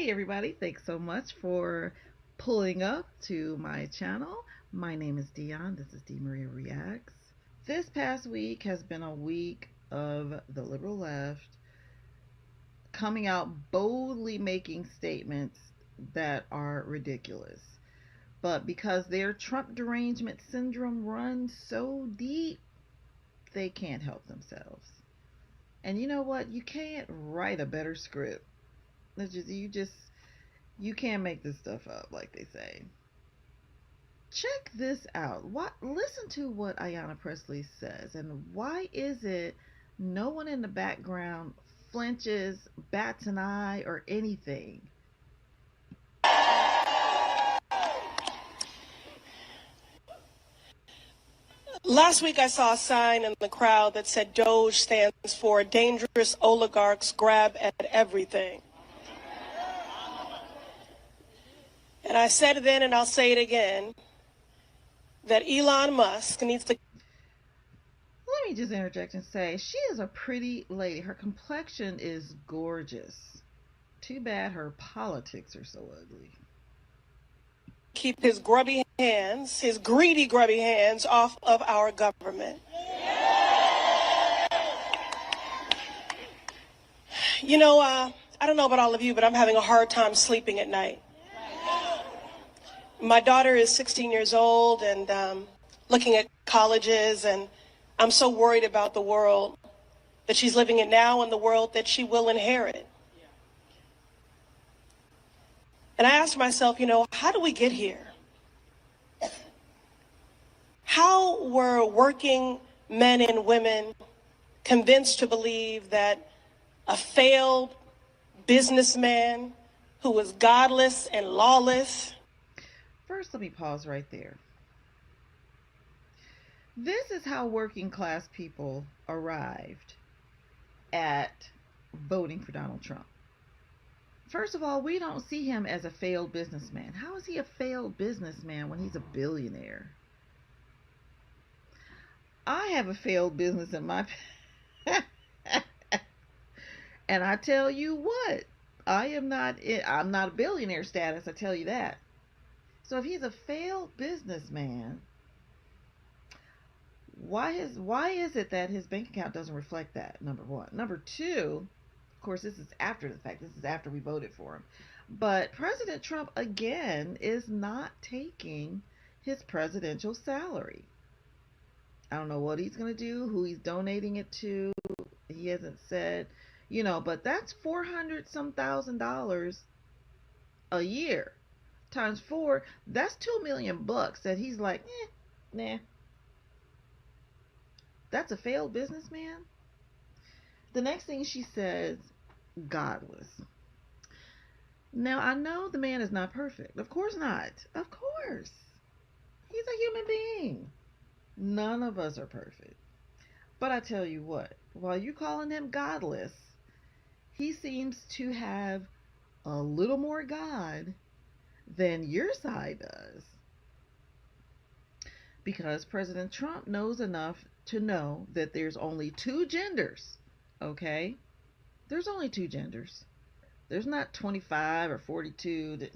Hey everybody, thanks so much for pulling up to my channel. My name is Dion. This is D. Maria Reacts. This past week has been a week of the liberal left coming out boldly making statements that are ridiculous. But because their Trump derangement syndrome runs so deep, they can't help themselves. And you know what? You can't write a better script. You can't make this stuff up, like they say. Check this out. Listen to what Ayanna Pressley says, and why is it no one in the background flinches, bats an eye, or anything? Last week I saw a sign in the crowd that said Doge stands for dangerous oligarchs grab at everything. And I said then, and I'll say it again, that Elon Musk needs to... Let me just interject and say, she is a pretty lady. Her complexion is gorgeous. Too bad her politics are so ugly. Keep his grubby hands, his greedy grubby hands off of our government. You know, I don't know about all of you, but I'm having a hard time sleeping at night. My daughter is 16 years old and looking at colleges, and I'm so worried about the world that she's living in now and the world that she will inherit. And I asked myself, you know, how do we get here? How were working men and women convinced to believe that a failed businessman who was godless and lawless... First, let me pause right there. This is how working class people arrived at voting for Donald Trump. First of all, we don't see him as a failed businessman. How is he a failed businessman when he's a billionaire? I have a failed business in my and I tell you what, I'm not a billionaire status, I tell you that. So if he's a failed businessman, why is it that his bank account doesn't reflect that? Number one. Number two, of course, this is after the fact. This is after we voted for him. But President Trump, again, is not taking his presidential salary. I don't know what he's going to do, who he's donating it to. He hasn't said, but that's 400 some $1,000 a year. Times 4, that's $2 million that he's like, nah. That's a failed businessman. The next thing she says, godless. Now, I know the man is not perfect. Of course not. Of course. He's a human being. None of us are perfect. But I tell you what, while you calling him godless, he seems to have a little more God than your side does. Because President Trump knows enough to know that there's only two genders, okay? There's only two genders. There's not 25 or 42.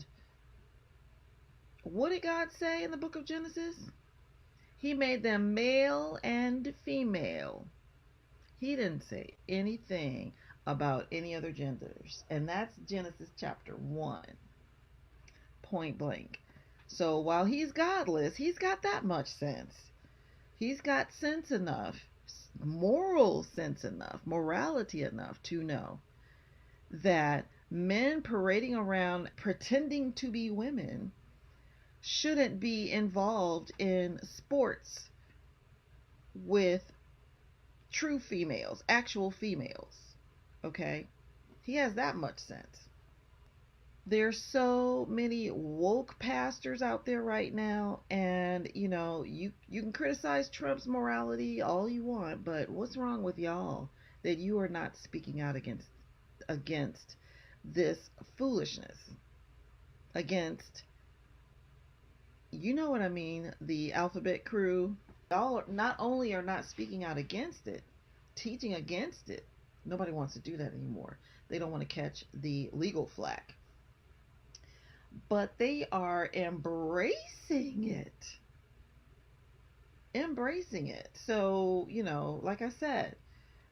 What did God say in the book of Genesis? He made them male and female. He didn't say anything about any other genders. And that's Genesis chapter 1. Point blank. So while he's godless, he's got that much sense. He's got sense enough, moral sense enough, morality enough to know that men parading around pretending to be women shouldn't be involved in sports with true females, actual females. Okay? He has that much sense. There's so many woke pastors out there right now, and you can criticize Trump's morality all you want, but what's wrong with y'all that you are not speaking out against this foolishness, against, you know what I mean, the alphabet crew? Y'all not only are not speaking out against it, teaching against it. Nobody wants to do that anymore. They don't want to catch the legal flack. but they are embracing it. Embracing it. So, like I said,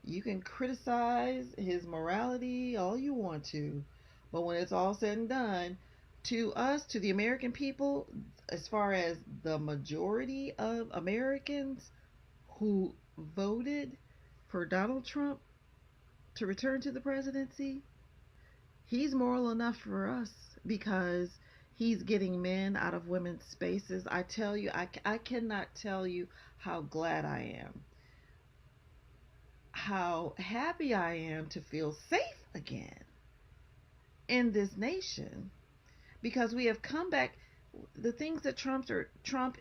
you can criticize his morality all you want to, but when it's all said and done, to us, to the American people, as far as the majority of Americans who voted for Donald Trump to return to the presidency, he's moral enough for us because he's getting men out of women's spaces. I tell you, I cannot tell you how glad I am, how happy I am to feel safe again in this nation because we have come back. The things that Trump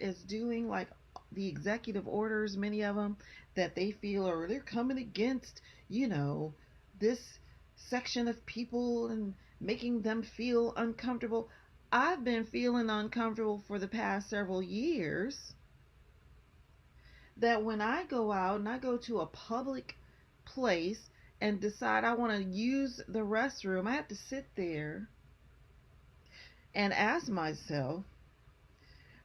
is doing, like the executive orders, many of them that they feel are they're coming against, this section of people and making them feel uncomfortable. I've been feeling uncomfortable for the past several years that when I go out and I go to a public place and decide I want to use the restroom, I have to sit there and ask myself,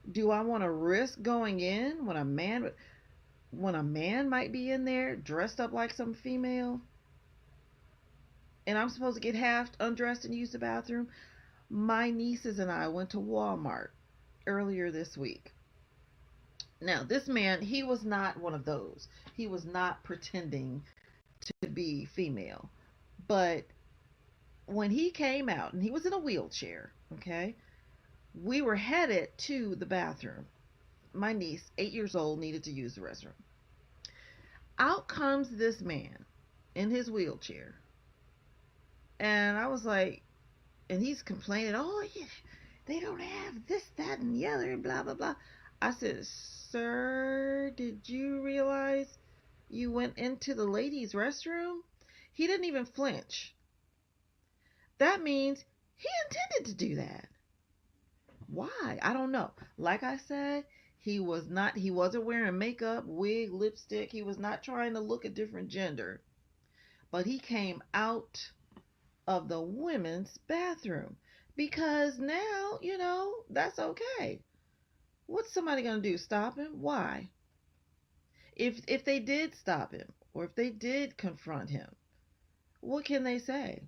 do I want to risk going in when a man might be in there dressed up like some female and I'm supposed to get half undressed and use the bathroom? My nieces and I went to Walmart earlier this week. Now, this man, he was not one of those. He was not pretending to be female. But when he came out, and he was in a wheelchair, okay, we were headed to the bathroom. My niece, 8 years old, needed to use the restroom. Out comes this man in his wheelchair. And I was like, and he's complaining, oh, yeah, they don't have this, that, and the other, and blah, blah, blah. I said, sir, did you realize you went into the ladies' restroom? He didn't even flinch. That means he intended to do that. Why? I don't know. Like I said, he wasn't wearing makeup, wig, lipstick. He was not trying to look a different gender. But he came out of the women's bathroom because now, that's okay. What's somebody going to do? Stop him? Why? If they did stop him or if they did confront him, what can they say?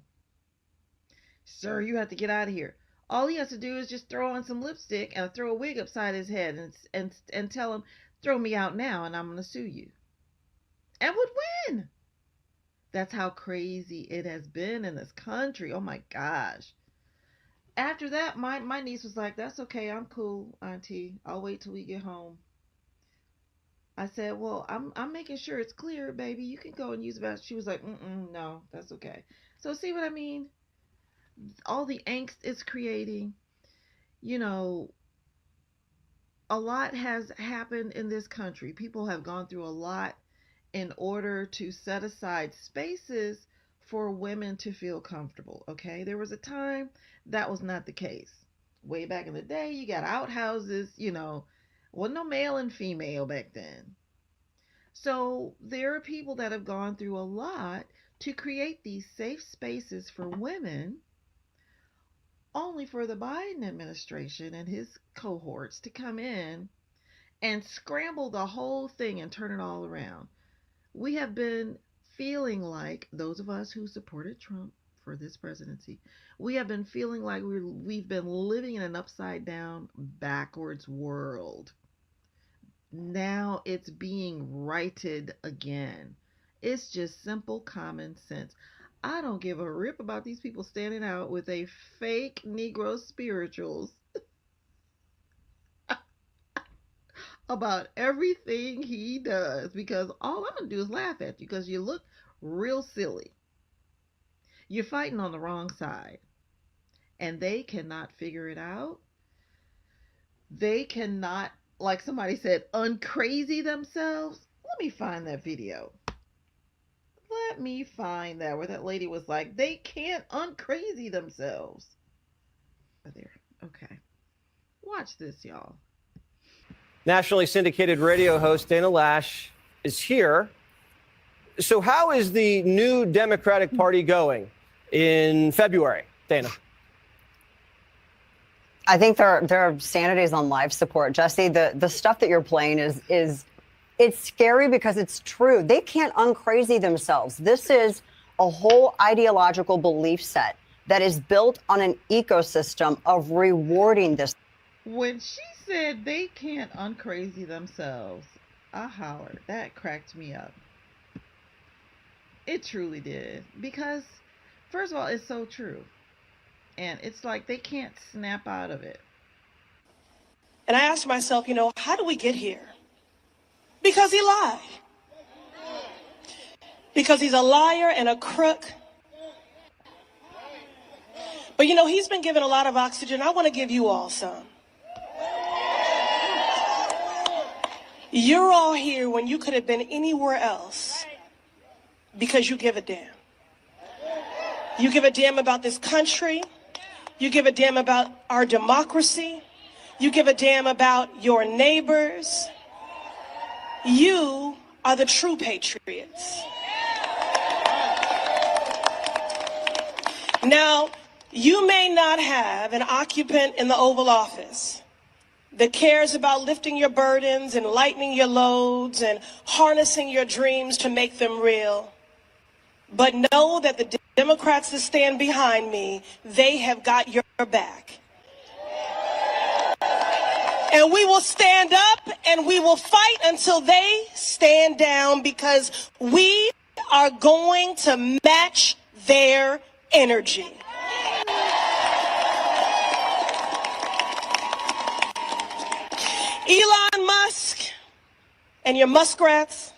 Sir, you have to get out of here. All he has to do is just throw on some lipstick and throw a wig upside his head and tell him, throw me out now and I'm going to sue you. And would win. That's how crazy it has been in this country. Oh my gosh. After that, my niece was like, that's okay. I'm cool, Auntie. I'll wait till we get home. I said, well, I'm making sure it's clear, baby. You can go and use the bathroom. She was like, no, that's okay. So see what I mean? All the angst it's creating. A lot has happened in this country. People have gone through a lot in order to set aside spaces for women to feel comfortable, okay? There was a time that was not the case. Way back in the day, you got outhouses, wasn't no male and female back then. So there are people that have gone through a lot to create these safe spaces for women, only for the Biden administration and his cohorts to come in and scramble the whole thing and turn it all around. We have been feeling like, those of us who supported Trump for this presidency, we have been feeling like we've been living in an upside down, backwards world. Now it's being righted again. It's just simple common sense. I don't give a rip about these people standing out with a fake Negro spirituals about everything he does, because all I'm going to do is laugh at you because you look real silly. You're fighting on the wrong side and they cannot figure it out. They cannot, like somebody said, uncrazy themselves. Let me find that video. Let me find that where that lady was like, they can't uncrazy themselves. There. Okay. Watch this, y'all. Nationally syndicated radio host Dana Lash is here. So how is the new Democratic Party going in February, Dana? I think their sanity is on life support. Jesse, the stuff that you're playing is it's scary because it's true. They can't uncrazy themselves. This is a whole ideological belief set that is built on an ecosystem of rewarding this. When she said they can't uncrazy themselves, I hollered. That cracked me up. It truly did. Because, first of all, it's so true. And it's like they can't snap out of it. And I asked myself, how do we get here? Because he lied. Because he's a liar and a crook. But he's been given a lot of oxygen. I want to give you all some. You're all here when you could have been anywhere else because you give a damn. You give a damn about this country. You give a damn about our democracy. You give a damn about your neighbors. You are the true patriots. Now, you may not have an occupant in the Oval Office that cares about lifting your burdens and lightening your loads and harnessing your dreams to make them real. But know that the Democrats that stand behind me, they have got your back. And we will stand up and we will fight until they stand down because we are going to match their energy. Elon Musk and your muskrats.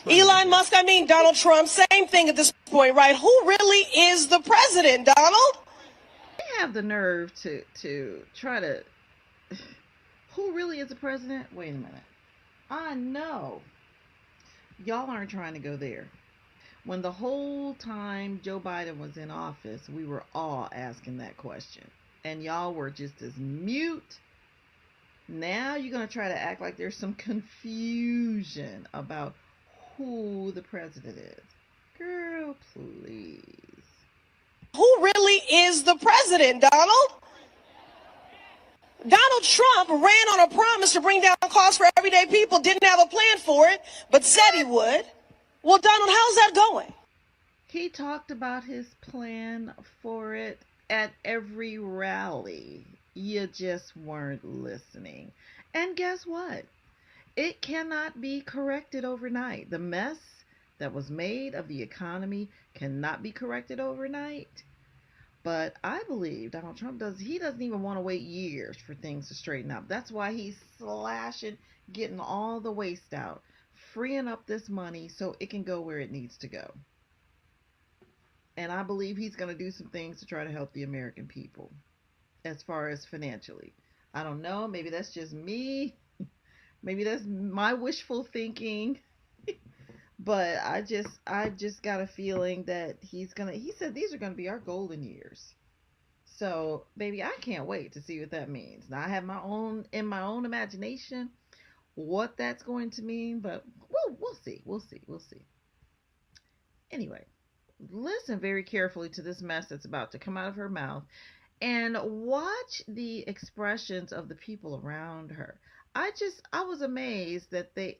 Elon Musk, Donald Trump, same thing at this point, right? Who really is the president, Donald? They have the nerve to try to... Who really is the president? Wait a minute. I know. Y'all aren't trying to go there. When the whole time Joe Biden was in office, we were all asking that question. And y'all were just as mute. Now you're going to try to act like there's some confusion about who the president is. Girl, please. Who really is the president, Donald? Donald Trump ran on a promise to bring down costs for everyday people, didn't have a plan for it, but said he would. Well, Donald, how's that going? He talked about his plan for it at every rally. You just weren't listening. And guess what? It cannot be corrected overnight. The mess that was made of the economy cannot be corrected overnight. But I believe Donald Trump doesn't even want to wait years for things to straighten up. That's why he's slashing, getting all the waste out, freeing up this money so it can go where it needs to go. And I believe he's going to do some things to try to help the American people as far as financially. I don't know. Maybe that's just me. Maybe that's my wishful thinking. But I just got a feeling that he said these are going to be our golden years. So, baby, I can't wait to see what that means. Now, I have my own imagination what that's going to mean, but we'll see. We'll see. Anyway, listen very carefully to this mess that's about to come out of her mouth and watch the expressions of the people around her. I was amazed that they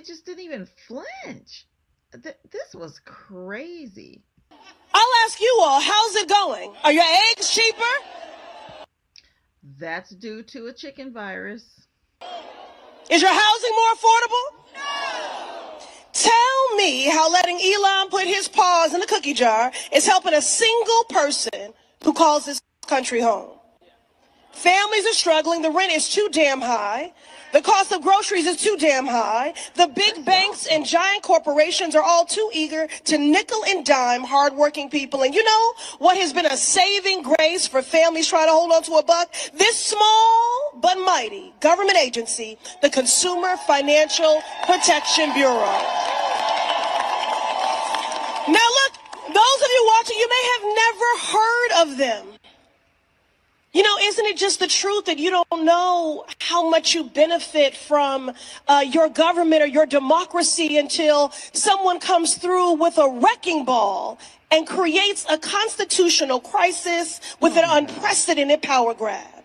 just didn't even flinch. This was crazy. I'll ask you all, how's it going? Are your eggs cheaper? That's due to a chicken virus. Is your housing more affordable? No. Tell me how letting Elon put his paws in the cookie jar is helping a single person who calls this country home. Families are struggling. The rent is too damn high. The cost of groceries is too damn high. The big banks and giant corporations are all too eager to nickel and dime hardworking people. And you know what has been a saving grace for families trying to hold on to a buck? This small but mighty government agency, the Consumer Financial Protection Bureau. Now look, those of you watching, you may have never heard of them. You know, isn't it just the truth that you don't know how much you benefit from your government or your democracy until someone comes through with a wrecking ball and creates a constitutional crisis with an unprecedented power grab.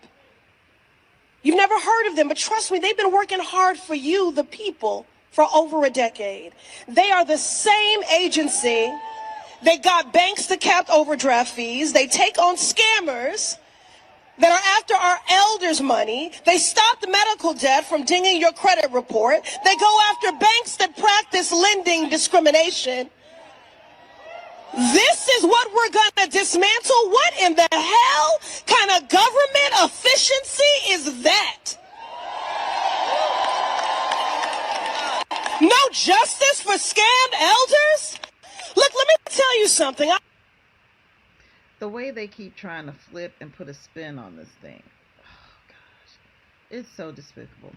You've never heard of them, but trust me, they've been working hard for you, the people, for over a decade. They are the same agency that got banks to cap overdraft fees. They take on scammers that are after our elders' money. They stop the medical debt from dinging your credit report. They go after banks that practice lending discrimination. This is what we're going to dismantle. What in the hell kind of government efficiency is that? No justice for scammed elders? Look, let me tell you something. The way they keep trying to flip and put a spin on this thing. Oh, gosh. It's so despicable.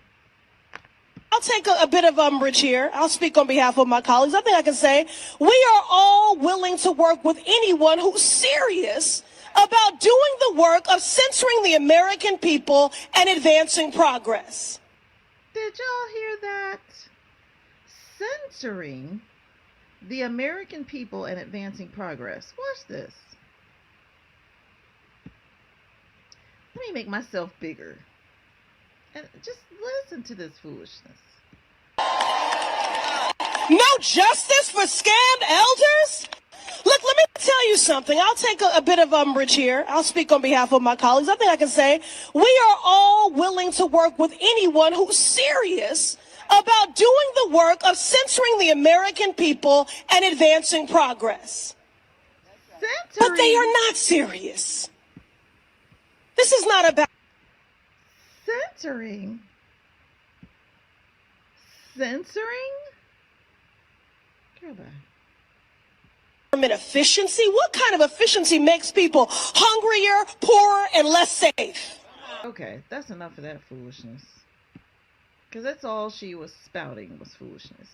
I'll take a bit of umbrage here. I'll speak on behalf of my colleagues. I think I can say we are all willing to work with anyone who's serious about doing the work of censoring the American people and advancing progress. Did y'all hear that? Censoring the American people and advancing progress. Watch this. Let me make myself bigger. And just listen to this foolishness. No justice for scammed elders? Look, let me tell you something. I'll take a bit of umbrage here. I'll speak on behalf of my colleagues. I think I can say we are all willing to work with anyone who's serious about doing the work of censoring the American people and advancing progress. Censoring? But they are not serious. This is not about censoring. Censoring? Girl, bye. Government efficiency? What kind of efficiency makes people hungrier, poorer, and less safe? Okay, that's enough of that foolishness. Because that's all she was spouting was foolishness.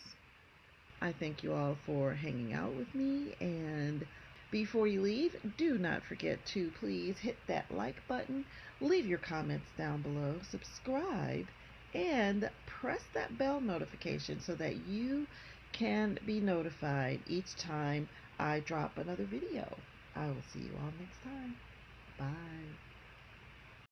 I thank you all for hanging out with me, and before you leave, do not forget to please hit that like button, leave your comments down below, subscribe, and press that bell notification so that you can be notified each time I drop another video. I will see you all next time. Bye.